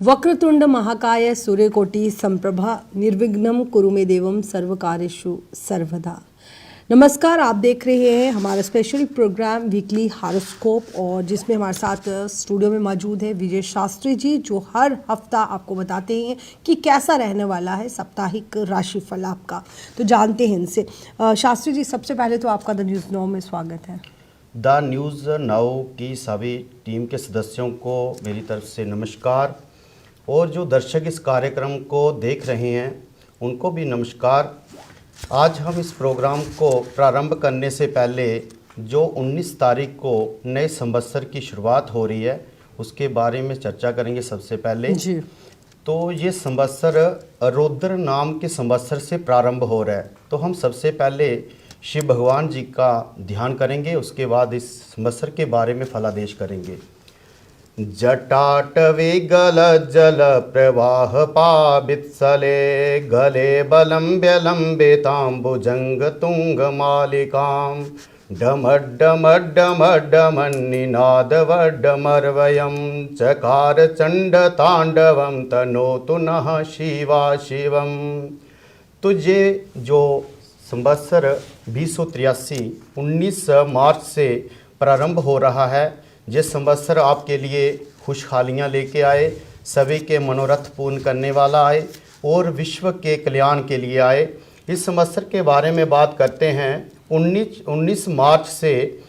वक्रतुंड महाकाय सूर्यकोटि संप्रभा निर्विघ्नं कुरु मे देवम सर्वकार्येषु सर्वदा। नमस्कार, आप देख रहे हैं हमारा स्पेशल प्रोग्राम वीकली हॉरोस्कोप और जिसमें हमारे साथ स्टूडियो में मौजूद है विजय शास्त्री जी, जो हर हफ्ता आपको बताते हैं कि कैसा रहने वाला है साप्ताहिक राशिफल आपका। तो जानते हैं इनसे। शास्त्री जी, सबसे पहले तो आपका द न्यूज़ नाउ में स्वागत है। द न्यूज़ नाउ की सभी टीम के सदस्यों को मेरी तरफ से नमस्कार, और जो दर्शक इस कार्यक्रम को देख रहे हैं उनको भी नमस्कार। आज हम इस प्रोग्राम को प्रारंभ करने से पहले जो 19 तारीख को नए संवत्सर की शुरुआत हो रही है उसके बारे में चर्चा करेंगे। सबसे पहले जी, तो ये संवत्सर रौद्र नाम के संवत्सर से प्रारंभ हो रहा है। तो हम सबसे पहले शिव भगवान जी का ध्यान करेंगे, उसके बाद इस संवत्सर के बारे में फलादेश करेंगे। जटाटवे गल जल प्रवाह पावित्सले गले बलम्ब्य लम्बिताम्बुजंग तुंग मालिकां डमड्डमड्डमड्डमन्निनादवड्डमर्वयं चकार चंड तांडवं तनोतु नः शिवा शिवम। तो ये जो संवत्सर 2083 19 मार्च से प्रारंभ हो रहा है, ये संवत्सर आपके लिए खुशहालियाँ लेके आए, सभी के मनोरथ पूर्ण करने वाला आए और विश्व के कल्याण के लिए आए। इस संवत्सर के बारे में बात करते हैं। 19 मार्च से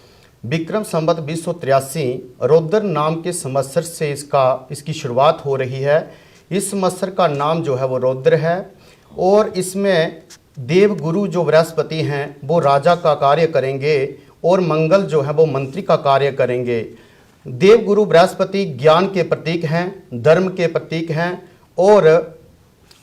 विक्रम संवत 2083 रौद्र नाम के संवत्सर से इसकी शुरुआत हो रही है। इस संवत्सर का नाम जो है वो रौद्र है और इसमें देव गुरु जो बृहस्पति हैं वो राजा का कार्य करेंगे और मंगल जो है वो मंत्री का कार्य करेंगे। देव गुरु बृहस्पति ज्ञान के प्रतीक हैं, धर्म के प्रतीक हैं और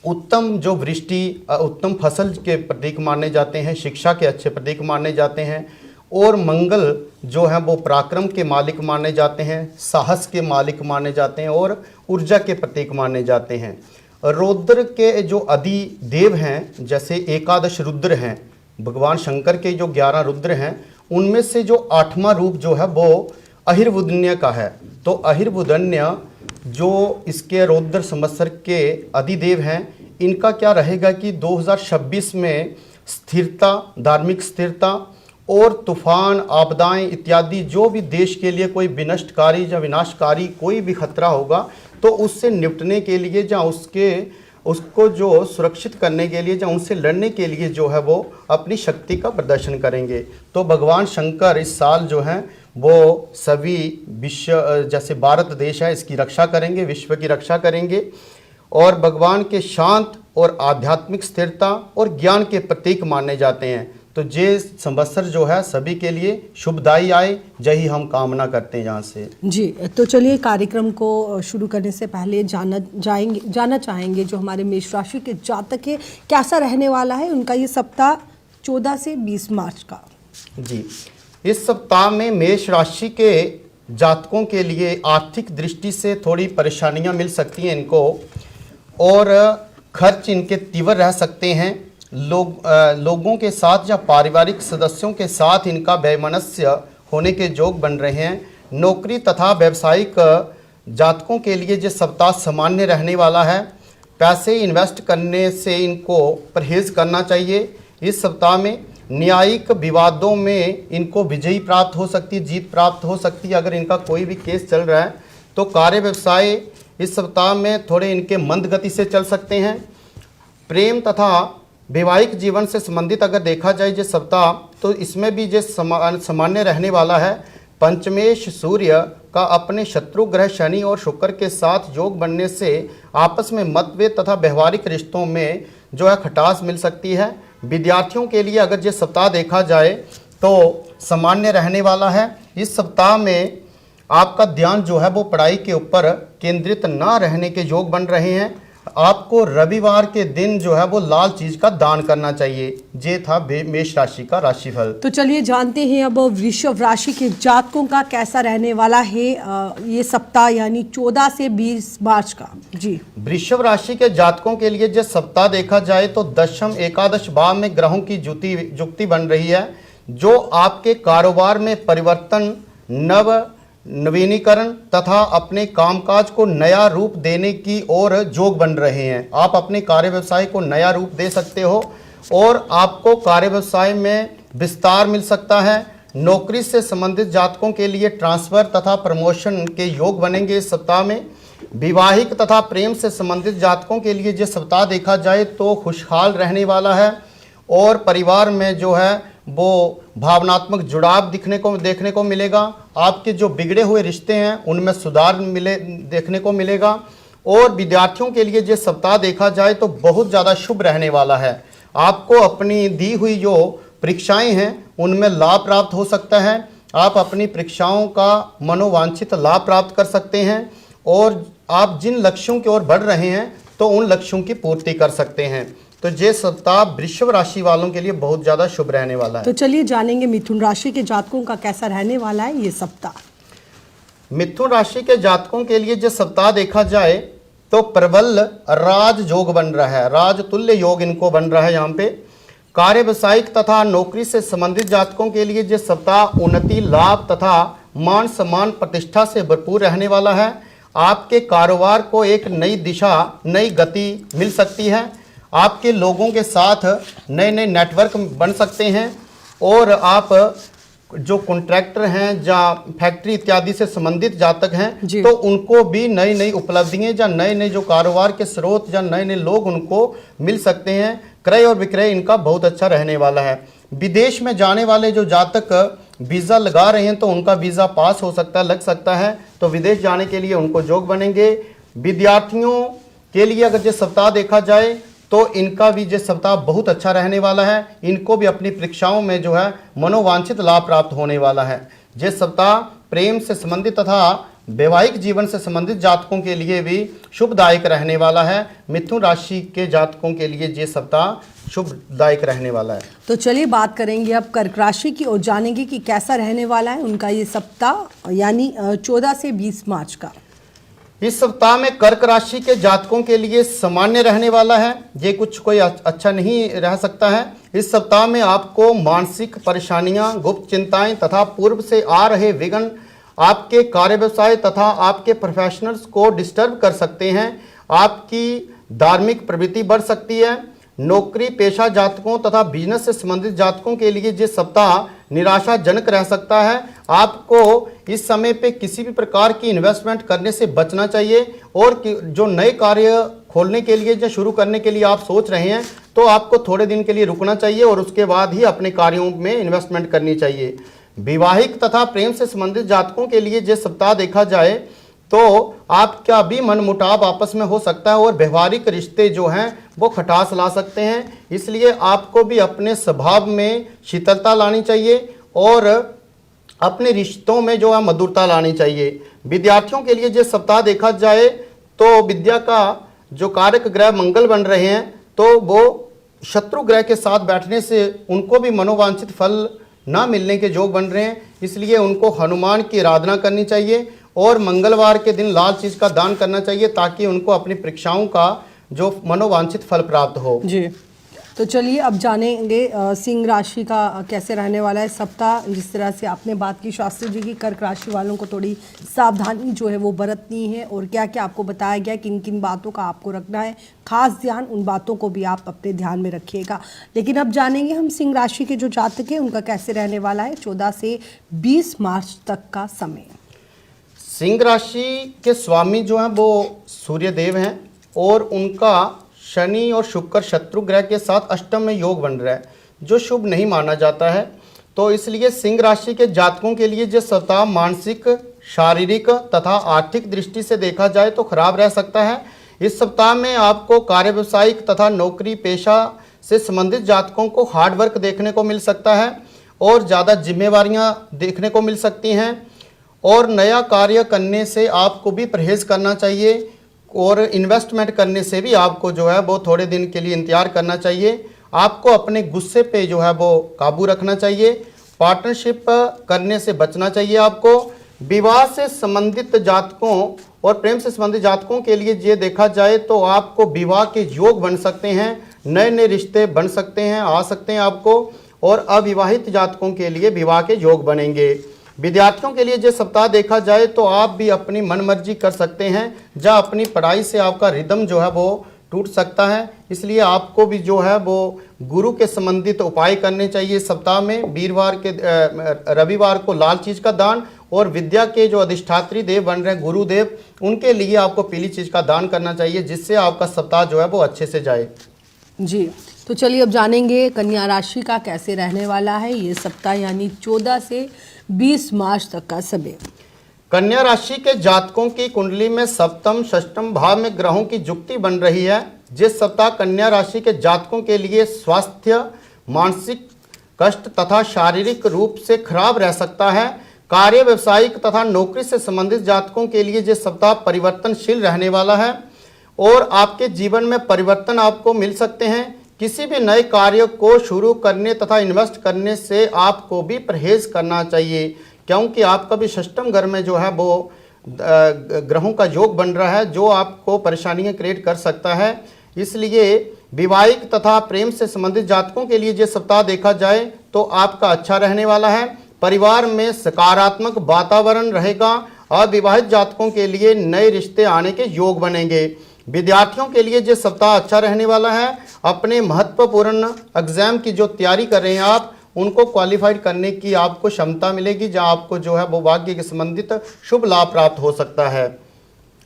उत्तम जो वृष्टि उत्तम फसल के प्रतीक माने जाते हैं, शिक्षा के अच्छे प्रतीक माने जाते हैं। और मंगल जो है वो पराक्रम के मालिक माने जाते हैं, साहस के मालिक माने जाते हैं और ऊर्जा के प्रतीक माने जाते हैं। रौद्र के जो आदि देव हैं, जैसे एकादश रुद्र हैं, भगवान शंकर के जो 11 रुद्र हैं, उनमें से जो 8वां रूप जो है वो अहिर्बुदन्य का है। तो अहिर्बुदन्य जो इसके रौद्र संवत्सर के अधिदेव हैं, इनका क्या रहेगा कि 2026 में स्थिरता, धार्मिक स्थिरता और तूफान, आपदाएं इत्यादि जो भी देश के लिए कोई विनष्टकारी या विनाशकारी कोई भी खतरा होगा तो उससे निपटने के लिए या उसको जो सुरक्षित करने के लिए या उनसे लड़ने के लिए जो है वो अपनी शक्ति का प्रदर्शन करेंगे। तो भगवान शंकर इस साल जो हैं वो सभी विश्व, जैसे भारत देश है, इसकी रक्षा करेंगे, विश्व की रक्षा करेंगे और भगवान के शांत और आध्यात्मिक स्थिरता और ज्ञान के प्रतीक माने जाते हैं। तो ये संवत्सर जो है सभी के लिए शुभदायी आए, यही हम कामना करते हैं यहाँ से जी। तो चलिए, कार्यक्रम को शुरू करने से पहले जानना चाहेंगे जो हमारे मेष राशि के जातक है कैसा रहने वाला है उनका ये सप्ताह 14 से 20 मार्च का। जी, इस सप्ताह में मेष राशि के जातकों के लिए आर्थिक दृष्टि से थोड़ी परेशानियां मिल सकती हैं इनको और खर्च इनके तीव्र रह सकते हैं। लोगों के साथ या पारिवारिक सदस्यों के साथ इनका वैमनस्य होने के योग बन रहे हैं। नौकरी तथा व्यावसायिक जातकों के लिए ये सप्ताह सामान्य रहने वाला है। पैसे इन्वेस्ट करने से इनको परहेज करना चाहिए। इस सप्ताह में न्यायिक विवादों में इनको विजयी प्राप्त हो सकती है, जीत प्राप्त हो सकती है। अगर इनका कोई भी केस चल रहा है तो कार्य व्यवसाय इस सप्ताह में थोड़े इनके मंद गति से चल सकते हैं। प्रेम तथा वैवाहिक जीवन से संबंधित अगर देखा जाए ये सप्ताह, तो इसमें भी ये सामान्य रहने वाला है। पंचमेश सूर्य का अपने शत्रु ग्रह शनि और शुक्र के साथ योग बनने से आपस में मतभेद तथा व्यवहारिक रिश्तों में जो है खटास मिल सकती है। विद्यार्थियों के लिए अगर ये सप्ताह देखा जाए तो सामान्य रहने वाला है। इस सप्ताह में आपका ध्यान जो है वो पढ़ाई के ऊपर केंद्रित ना रहने के योग बन रहे हैं। आपको रविवार के दिन जो है वो लाल चीज का दान करना चाहिए। ये था मेष राशि का राशिफल। तो चलिए जानते हैं अब वृषभ राशि के जातकों का कैसा रहने वाला है ये सप्ताह, यानी 14 से 20 मार्च का। जी, वृषभ राशि के जातकों के लिए जो सप्ताह देखा जाए तो दशम एकादश भाव में ग्रहों की युक्ति बन रही है, जो आपके कारोबार में परिवर्तन, नव नवीनीकरण तथा अपने कामकाज को नया रूप देने की ओर जोग बन रहे हैं। आप अपने कार्य व्यवसाय को नया रूप दे सकते हो और आपको कार्य व्यवसाय में विस्तार मिल सकता है। नौकरी से संबंधित जातकों के लिए ट्रांसफर तथा प्रमोशन के योग बनेंगे इस सप्ताह में। विवाहिक तथा प्रेम से संबंधित जातकों के लिए जो सप्ताह देखा जाए तो खुशहाल रहने वाला है और परिवार में जो है वो भावनात्मक जुड़ाव देखने को मिलेगा। आपके जो बिगड़े हुए रिश्ते हैं उनमें सुधार देखने को मिलेगा। और विद्यार्थियों के लिए जो सप्ताह देखा जाए तो बहुत ज़्यादा शुभ रहने वाला है। आपको अपनी दी हुई जो परीक्षाएं हैं उनमें लाभ प्राप्त हो सकता है। आप अपनी परीक्षाओं का मनोवांछित लाभ प्राप्त कर सकते हैं और आप जिन लक्ष्यों की ओर बढ़ रहे हैं तो उन लक्ष्यों की पूर्ति कर सकते हैं। तो ये सप्ताह वृषभ राशि वालों के लिए बहुत ज़्यादा शुभ रहने वाला है। तो चलिए जानेंगे मिथुन राशि के जातकों का कैसा रहने वाला है ये सप्ताह। मिथुन राशि के जातकों के लिए जो सप्ताह देखा जाए तो प्रबल राज योग बन रहा है, राज तुल्य योग इनको बन रहा है। यहाँ पे कार्य व्यवसायिक तथा नौकरी से संबंधित जातकों के लिए जो सप्ताह उन्नति लाभ तथा मान सम्मान प्रतिष्ठा से भरपूर रहने वाला है। आपके कारोबार को एक नई दिशा नई गति मिल सकती है। आपके लोगों के साथ नए नए नेटवर्क बन सकते हैं और आप जो कॉन्ट्रैक्टर हैं या फैक्ट्री इत्यादि से संबंधित जातक हैं तो उनको भी नई नई उपलब्धियां या नए नए जो कारोबार के स्रोत या नए नए लोग उनको मिल सकते हैं। क्रय और विक्रय इनका बहुत अच्छा रहने वाला है। विदेश में जाने वाले जो जातक वीज़ा लगा रहे हैं तो उनका वीज़ा पास हो सकता है, लग सकता है, तो विदेश जाने के लिए उनको योग बनेंगे। विद्यार्थियों के लिए अगर ये सप्ताह देखा जाए तो इनका भी ये सप्ताह बहुत अच्छा रहने वाला है। इनको भी अपनी परीक्षाओं में जो है मनोवांछित लाभ प्राप्त होने वाला है। ये सप्ताह प्रेम से संबंधित तथा वैवाहिक जीवन से संबंधित जातकों के लिए भी शुभदायक रहने वाला है। मिथुन राशि के जातकों के लिए ये सप्ताह शुभदायक रहने वाला है। तो चलिए बात करेंगे अब कर्क राशि की और जानेंगे कि कैसा रहने वाला है उनका ये सप्ताह, यानी 14 से 20 मार्च का। इस सप्ताह में कर्क राशि के जातकों के लिए सामान्य रहने वाला है। ये कुछ कोई अच्छा नहीं रह सकता है। इस सप्ताह में आपको मानसिक परेशानियां, गुप्त चिंताएं तथा पूर्व से आ रहे विघ्न आपके कार्य व्यवसाय तथा आपके प्रोफेशनल्स को डिस्टर्ब कर सकते हैं। आपकी धार्मिक प्रवृत्ति बढ़ सकती है। नौकरी पेशा जातकों तथा बिजनेस से संबंधित जातकों के लिए ये सप्ताह निराशाजनक रह सकता है। आपको इस समय पे किसी भी प्रकार की इन्वेस्टमेंट करने से बचना चाहिए और जो नए कार्य खोलने के लिए या शुरू करने के लिए आप सोच रहे हैं तो आपको थोड़े दिन के लिए रुकना चाहिए और उसके बाद ही अपने कार्यों में इन्वेस्टमेंट करनी चाहिए। विवाहिक तथा प्रेम से संबंधित जातकों के लिए ये सप्ताह देखा जाए तो आपका भी मनमुटाव आपस में हो सकता है और व्यवहारिक रिश्ते जो हैं वो खटास ला सकते हैं। इसलिए आपको भी अपने स्वभाव में शीतलता लानी चाहिए और अपने रिश्तों में जो है मधुरता लानी चाहिए। विद्यार्थियों के लिए जो सप्ताह देखा जाए तो विद्या का जो कारक ग्रह मंगल बन रहे हैं तो वो शत्रु ग्रह के साथ बैठने से उनको भी मनोवांछित फल ना मिलने के योग बन रहे हैं। इसलिए उनको हनुमान की आराधना करनी चाहिए और मंगलवार के दिन लाल चीज का दान करना चाहिए ताकि उनको अपनी परीक्षाओं का जो मनोवांछित फल प्राप्त हो। जी, तो चलिए अब जानेंगे सिंह राशि का कैसे रहने वाला है सप्ताह। जिस तरह से आपने बात की शास्त्री जी की, कर्क राशि वालों को थोड़ी सावधानी जो है वो बरतनी है और क्या क्या आपको बताया गया किन किन बातों का आपको रखना है खास ध्यान, उन बातों को भी आप अपने ध्यान में रखिएगा। लेकिन अब जानेंगे हम सिंह राशि के जो जातक हैं उनका कैसे रहने वाला है 14 से 20 मार्च तक का समय। सिंह राशि के स्वामी जो हैं वो सूर्यदेव हैं और उनका शनि और शुक्र शत्रु ग्रह के साथ अष्टम में योग बन रहा है जो शुभ नहीं माना जाता है। तो इसलिए सिंह राशि के जातकों के लिए जो सप्ताह मानसिक, शारीरिक तथा आर्थिक दृष्टि से देखा जाए तो खराब रह सकता है। इस सप्ताह में आपको कार्य व्यवसायिक तथा नौकरी पेशा से संबंधित जातकों को हार्ड वर्क देखने को मिल सकता है और ज़्यादा जिम्मेवारियां देखने को मिल सकती हैं और नया कार्य करने से आपको भी परहेज करना चाहिए और इन्वेस्टमेंट करने से भी आपको जो है वो थोड़े दिन के लिए इंतजार करना चाहिए। आपको अपने गुस्से पे जो है वो काबू रखना चाहिए। पार्टनरशिप करने से बचना चाहिए आपको। विवाह से संबंधित जातकों और प्रेम से संबंधित जातकों के लिए ये देखा जाए तो आपको विवाह के योग बन सकते हैं, नए नए रिश्ते बन सकते हैं, आ सकते हैं आपको। और अविवाहित जातकों के लिए विवाह के योग बनेंगे। विद्यार्थियों के लिए जो सप्ताह देखा जाए तो आप भी अपनी मनमर्जी कर सकते हैं, जहाँ अपनी पढ़ाई से आपका रिदम जो है वो टूट सकता है। इसलिए आपको भी जो है वो गुरु के संबंधित उपाय करने चाहिए। सप्ताह में रविवार को लाल चीज का दान, और विद्या के जो अधिष्ठात्री देव बन रहे हैं गुरुदेव, उनके लिए आपको पीली चीज का दान करना चाहिए, जिससे आपका सप्ताह जो है वो अच्छे से जाए। जी, तो चलिए अब जानेंगे कन्या राशि का कैसे रहने वाला है ये सप्ताह, यानी 14 से 20 मार्च तक का समय। कन्या राशि के जातकों की कुंडली में सप्तम षष्ठम भाव में ग्रहों की जुक्ति बन रही है। जिस सप्ताह कन्या राशि के जातकों के लिए स्वास्थ्य, मानसिक कष्ट तथा शारीरिक रूप से खराब रह सकता है। कार्य, व्यवसायिक तथा नौकरी से संबंधित जातकों के लिए यह सप्ताह परिवर्तनशील रहने वाला है और आपके जीवन में परिवर्तन आपको मिल सकते हैं। किसी भी नए कार्य को शुरू करने तथा इन्वेस्ट करने से आपको भी परहेज करना चाहिए, क्योंकि आपका भी षष्ठम घर में जो है वो ग्रहों का योग बन रहा है, जो आपको परेशानियां क्रिएट कर सकता है। इसलिए विवाहिक तथा प्रेम से संबंधित जातकों के लिए ये सप्ताह देखा जाए तो आपका अच्छा रहने वाला है। परिवार में सकारात्मक वातावरण रहेगा। अविवाहित जातकों के लिए नए रिश्ते आने के योग बनेंगे। विद्यार्थियों के लिए ये सप्ताह अच्छा रहने वाला है। अपने महत्वपूर्ण एग्जाम की जो तैयारी कर रहे हैं आप, उनको क्वालिफाइड करने की आपको क्षमता मिलेगी, जहां आपको जो है वो भाग्य के संबंधित शुभ लाभ प्राप्त हो सकता है।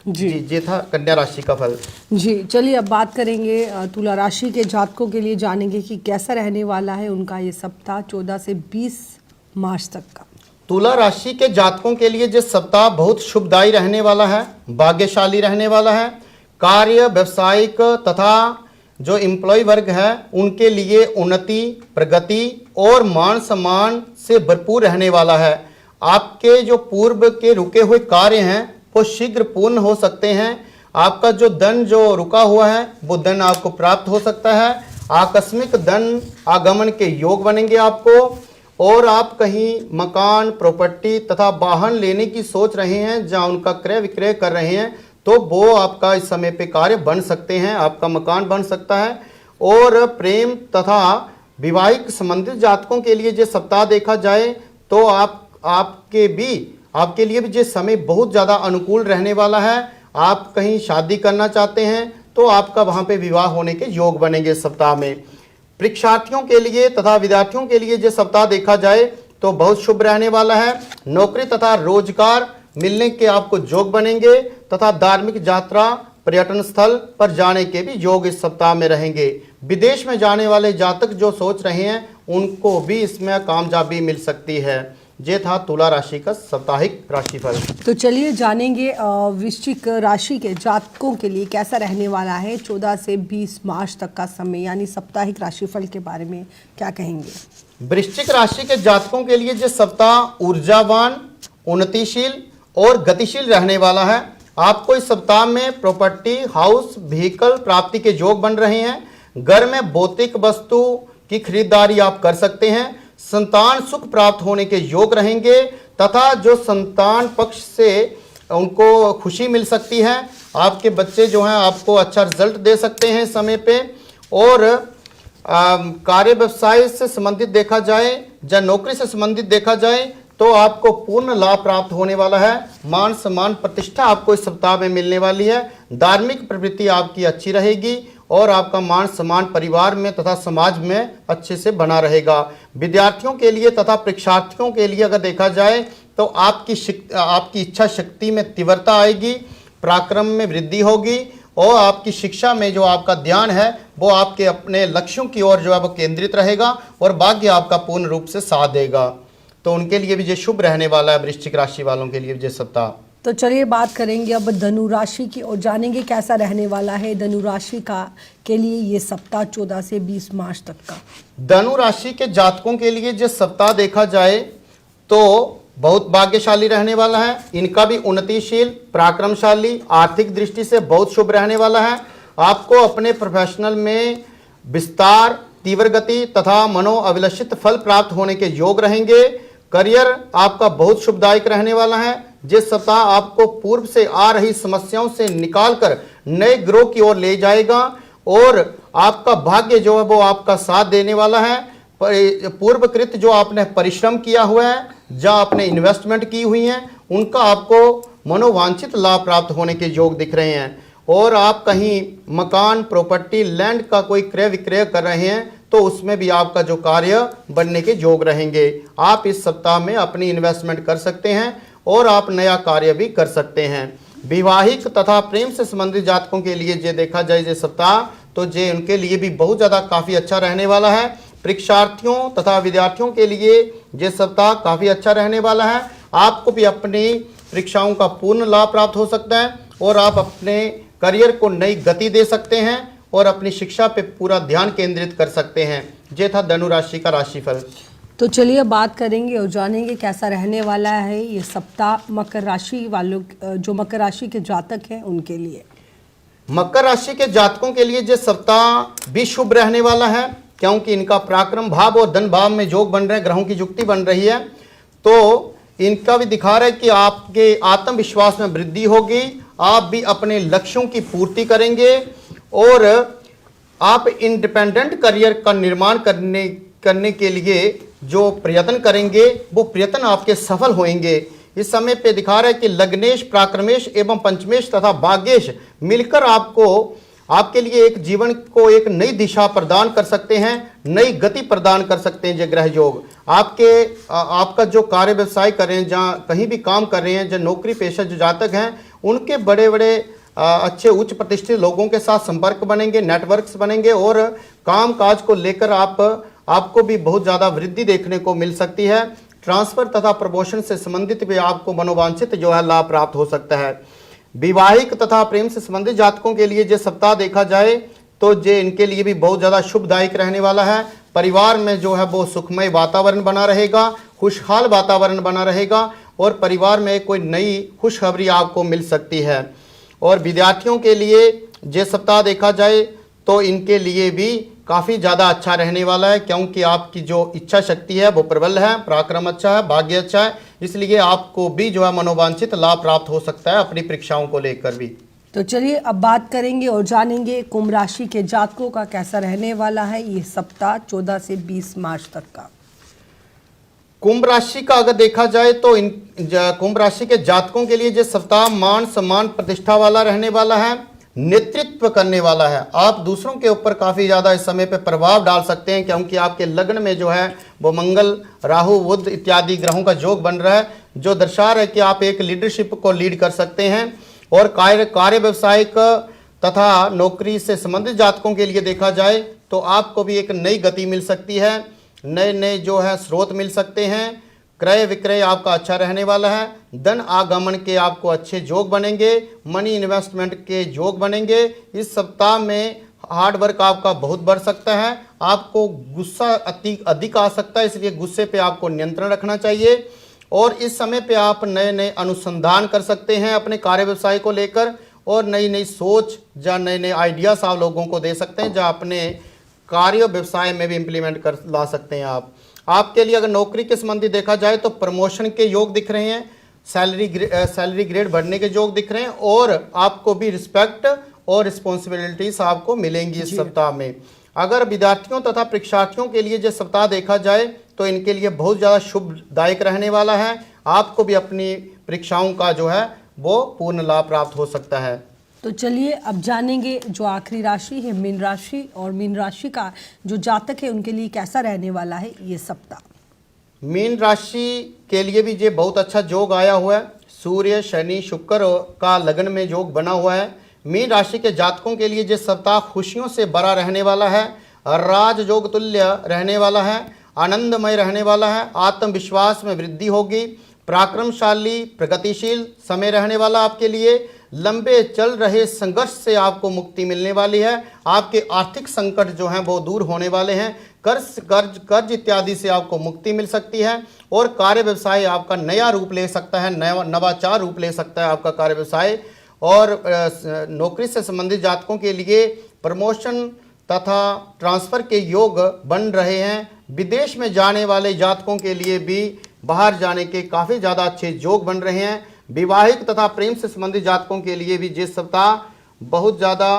जी, ये था कन्या राशि का फल। जी, चलिए अब बात करेंगे तुला राशि के जातकों के लिए, जानेंगे कि कैसा रहने वाला है उनका ये सप्ताह 14 से 20 मार्च तक का। तुला राशि के जातकों के लिए ये सप्ताह बहुत शुभदायी रहने वाला है, भाग्यशाली रहने वाला है। कार्य, व्यवसायिक तथा जो एम्प्लॉय वर्ग है उनके लिए उन्नति, प्रगति और मान सम्मान से भरपूर रहने वाला है। आपके जो पूर्व के रुके हुए कार्य हैं वो शीघ्र पूर्ण हो सकते हैं। आपका जो धन जो रुका हुआ है वो धन आपको प्राप्त हो सकता है। आकस्मिक धन आगमन के योग बनेंगे आपको, और आप कहीं मकान, प्रॉपर्टी तथा वाहन लेने की सोच रहे हैं, जहां उनका क्रय विक्रय कर रहे हैं, तो वो आपका इस समय पे कार्य बन सकते हैं, आपका मकान बन सकता है। और प्रेम तथा विवाहिक संबंधित जातकों के लिए ये सप्ताह देखा जाए तो आपके लिए भी ये समय बहुत ज़्यादा अनुकूल रहने वाला है। आप कहीं शादी करना चाहते हैं तो आपका वहाँ पे विवाह होने के योग बनेंगे इस सप्ताह में। परीक्षार्थियों के लिए तथा विद्यार्थियों के लिए ये सप्ताह देखा जाए तो बहुत शुभ रहने वाला है। नौकरी तथा रोजगार मिलने के आपको योग बनेंगे तथा धार्मिक यात्रा, पर्यटन स्थल पर जाने के भी योग इस सप्ताह में रहेंगे। विदेश में जाने वाले जातक जो सोच रहे हैं उनको भी इसमें कामयाबी मिल सकती है। ये था तुला राशि का साप्ताहिक राशिफल। तो चलिए जानेंगे वृश्चिक राशि के जातकों के लिए कैसा रहने वाला है 14 से 20 मार्च तक का समय, यानी साप्ताहिक राशिफल के बारे में क्या कहेंगे। वृश्चिक राशि के जातकों के लिए ये सप्ताह ऊर्जावान, उन्नतिशील और गतिशील रहने वाला है। आपको इस सप्ताह में प्रॉपर्टी, हाउस, व्हीकल प्राप्ति के योग बन रहे हैं। घर में भौतिक वस्तु की खरीदारी आप कर सकते हैं। संतान सुख प्राप्त होने के योग रहेंगे तथा जो संतान पक्ष से उनको खुशी मिल सकती है। आपके बच्चे जो हैं आपको अच्छा रिजल्ट दे सकते हैं समय पे। और कार्य व्यवसाय से संबंधित देखा जाए या नौकरी से संबंधित देखा जाए तो आपको पूर्ण लाभ प्राप्त होने वाला है। मान सम्मान, प्रतिष्ठा आपको इस सप्ताह में मिलने वाली है। धार्मिक प्रवृत्ति आपकी अच्छी रहेगी और आपका मान सम्मान परिवार में तथा समाज में अच्छे से बना रहेगा। विद्यार्थियों के लिए तथा परीक्षार्थियों के लिए अगर देखा जाए तो आपकी इच्छा शक्ति में तीव्रता आएगी, पराक्रम में वृद्धि होगी और आपकी शिक्षा में जो आपका ध्यान है वो आपके अपने लक्ष्यों की ओर जो है वो केंद्रित रहेगा और भाग्य आपका पूर्ण रूप से साथ देगा। तो उनके लिए भी ये शुभ रहने वाला है, वृश्चिक राशि वालों के लिए ये सप्ताह। तो चलिए बात करेंगे अब धनु राशि की और जानेंगे कैसा रहने वाला है धनु राशि का के लिए ये सप्ताह 14 से 20 मार्च तक का। धनु राशि के जातकों के लिए जो सप्ताह देखा जाए तो बहुत भाग्यशाली रहने वाला है। इनका भी उन्नतिशील, पराक्रमशाली, आर्थिक दृष्टि से बहुत शुभ रहने वाला है। आपको अपने प्रोफेशनल में विस्तार, तीव्र गति तथा मनोअभिलषित फल प्राप्त होने के योग रहेंगे। करियर आपका बहुत शुभदायक रहने वाला है। जिस सप्ताह आपको पूर्व से आ रही समस्याओं से निकालकर नए ग्रोह की ओर ले जाएगा और आपका भाग्य जो है वो आपका साथ देने वाला है। पूर्वकृत जो आपने परिश्रम किया हुआ है, जहाँ आपने इन्वेस्टमेंट की हुई है, उनका आपको मनोवांछित लाभ प्राप्त होने के योग दिख रहे हैं। और आप कहीं मकान, प्रॉपर्टी, लैंड का कोई क्रय विक्रय कर रहे हैं तो उसमें भी आपका जो कार्य बनने के योग रहेंगे। आप इस सप्ताह में अपनी इन्वेस्टमेंट कर सकते हैं और आप नया कार्य भी कर सकते हैं। विवाहिक तथा प्रेम से संबंधित जातकों के लिए जे देखा जाए ये सप्ताह, तो जे उनके लिए भी बहुत ज़्यादा काफ़ी अच्छा रहने वाला है। परीक्षार्थियों तथा विद्यार्थियों के लिए ये सप्ताह काफ़ी अच्छा रहने वाला है। आपको भी अपनी परीक्षाओं का पूर्ण लाभ प्राप्त हो सकता है और आप अपने करियर को नई गति दे सकते हैं और अपनी शिक्षा पे पूरा ध्यान केंद्रित कर सकते हैं। ये था धनु राशि का राशिफल। तो चलिए बात करेंगे और जानेंगे कैसा रहने वाला है ये सप्ताह मकर राशि वालों, जो मकर राशि के जातक हैं उनके लिए। मकर राशि के जातकों के लिए ये सप्ताह भी शुभ रहने वाला है, क्योंकि इनका पराक्रम भाव और धन भाव में योग बन रहे हैं, ग्रहों की युक्ति बन रही है। तो इनका भी दिखा रहा है कि आपके आत्मविश्वास में वृद्धि होगी, आप भी अपने लक्ष्यों की पूर्ति करेंगे और आप इंडिपेंडेंट करियर का निर्माण करने के लिए जो प्रयत्न करेंगे वो प्रयत्न आपके सफल होंगे। इस समय पे दिखा रहा है कि लग्नेश, प्राक्रमेश एवं पंचमेश तथा भाग्येश मिलकर आपके लिए एक जीवन को एक नई दिशा प्रदान कर सकते हैं, नई गति प्रदान कर सकते हैं। ये ग्रह योग आपका जो कार्य व्यवसाय कर रहे हैं, जहाँ कहीं भी काम कर रहे हैं, जो नौकरी पेशा जो जातक हैं, उनके बड़े बड़े अच्छे उच्च प्रतिष्ठित लोगों के साथ संपर्क बनेंगे, नेटवर्क्स बनेंगे और काम काज को लेकर आपको भी बहुत ज़्यादा वृद्धि देखने को मिल सकती है। ट्रांसफर तथा प्रमोशन से संबंधित भी आपको मनोवांछित जो है लाभ प्राप्त हो सकता है। विवाहिक तथा प्रेम से संबंधित जातकों के लिए जो सप्ताह देखा जाए तो ये इनके लिए भी बहुत ज़्यादा शुभदायक रहने वाला है। परिवार में जो है वो सुखमय वातावरण बना रहेगा, खुशहाल वातावरण बना रहेगा और परिवार में कोई नई खुशखबरी आपको मिल सकती है। और विद्यार्थियों के लिए ये सप्ताह देखा जाए तो इनके लिए भी काफ़ी ज़्यादा अच्छा रहने वाला है, क्योंकि आपकी जो इच्छा शक्ति है वो प्रबल है, पराक्रम अच्छा है, भाग्य अच्छा है, इसलिए आपको भी जो है मनोवांछित लाभ प्राप्त हो सकता है अपनी परीक्षाओं को लेकर भी। तो चलिए अब बात करेंगे और जानेंगे कुंभ राशि के जातकों का कैसा रहने वाला है ये सप्ताह 14 से 20 मार्च तक का। कुंभ राशि का अगर देखा जाए तो कुंभ राशि के जातकों के लिए जो सप्ताह मान सम्मान प्रतिष्ठा वाला रहने वाला है, नेतृत्व करने वाला है। आप दूसरों के ऊपर काफ़ी ज़्यादा इस समय पे प्रभाव डाल सकते हैं, क्योंकि आपके लग्न में जो है वो मंगल, राहु, बुध इत्यादि ग्रहों का योग बन रहा है, जो दर्शा रहा है कि आप एक लीडरशिप को लीड कर सकते हैं। और कार्य व्यवसायिक तथा नौकरी से संबंधित जातकों के लिए देखा जाए तो आपको भी एक नई गति मिल सकती है, नए जो है स्रोत मिल सकते हैं। क्रय विक्रय आपका अच्छा रहने वाला है, धन आगमन के आपको अच्छे योग बनेंगे, मनी इन्वेस्टमेंट के योग बनेंगे। इस सप्ताह में हार्ड वर्क आपका बहुत बढ़ सकता है, आपको गुस्सा अधिक आ सकता है, इसलिए गुस्से पे आपको नियंत्रण रखना चाहिए। और इस समय पे आप नए अनुसंधान कर सकते हैं अपने कार्य व्यवसाय को लेकर और नई सोच या नए आइडियाज़ आप लोगों को दे सकते हैं, जहाँ अपने कार्य व्यवसाय में भी इम्प्लीमेंट कर ला सकते हैं आपके लिए अगर नौकरी के संबंधी देखा जाए तो प्रमोशन के योग दिख रहे हैं, सैलरी ग्रेड बढ़ने के योग दिख रहे हैं और आपको भी रिस्पेक्ट और रिस्पॉन्सिबिलिटीज आपको मिलेंगी इस सप्ताह में। अगर विद्यार्थियों तथा परीक्षार्थियों के लिए जो सप्ताह देखा जाए तो इनके लिए बहुत ज़्यादा शुभदायक रहने वाला है, आपको भी अपनी परीक्षाओं का जो है वो पूर्ण लाभ प्राप्त हो सकता है। तो चलिए अब जानेंगे जो आखिरी राशि है मीन राशि, और मीन राशि का जो जातक है उनके लिए कैसा रहने वाला है ये सप्ताह। मीन राशि के लिए भी ये बहुत अच्छा योग आया हुआ है, सूर्य शनि शुक्र का लग्न में योग बना हुआ है। मीन राशि के जातकों के लिए ये सप्ताह खुशियों से भरा रहने वाला है, राजयोग तुल्य रहने वाला है, आनंदमय रहने वाला है, आत्मविश्वास में वृद्धि होगी, पराक्रमशाली प्रगतिशील समय रहने वाला आपके लिए। लंबे चल रहे संघर्ष से आपको मुक्ति मिलने वाली है, आपके आर्थिक संकट जो हैं वो दूर होने वाले हैं, कर्ज इत्यादि से आपको मुक्ति मिल सकती है और कार्य व्यवसाय आपका नया रूप ले सकता है, नवाचार रूप ले सकता है आपका कार्य व्यवसाय। और नौकरी से संबंधित जातकों के लिए प्रमोशन तथा ट्रांसफ़र के योग बन रहे हैं। विदेश में जाने वाले जातकों के लिए भी बाहर जाने के काफ़ी ज़्यादा अच्छे योग बन रहे हैं। विवाहिक तथा प्रेम से संबंधित जातकों के लिए भी जिस सप्ताह बहुत ज़्यादा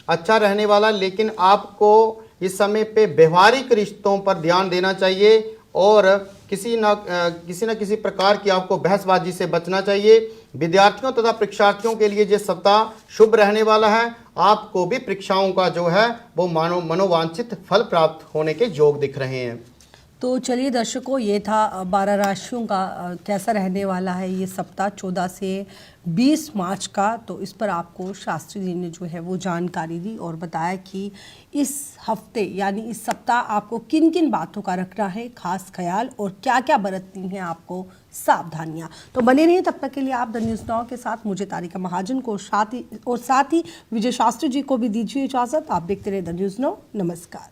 अच्छा रहने वाला, लेकिन आपको इस समय पे व्यवहारिक रिश्तों पर ध्यान देना चाहिए और किसी न किसी प्रकार की आपको बहसबाजी से बचना चाहिए। विद्यार्थियों तथा परीक्षार्थियों के लिए ये सप्ताह शुभ रहने वाला है। आपको भी परीक्षाओं का जो है वो मनोवांछित फल प्राप्त होने के योग दिख रहे हैं। तो चलिए दर्शकों, ये था 12 राशियों का कैसा रहने वाला है ये सप्ताह 14 से 20 मार्च का। तो इस पर आपको शास्त्री जी ने जो है वो जानकारी दी और बताया कि इस हफ्ते यानी इस सप्ताह आपको किन किन बातों का रखना है खास ख्याल और क्या क्या बरतनी है आपको सावधानियां। तो बने रहिए, तब तक के लिए आप द न्यूज़ नाउ के साथ मुझे तारिका महाजन को साथ ही विजय शास्त्री जी को भी दीजिए इजाज़त। आप देखते रहे द न्यूज़ नाउ। नमस्कार।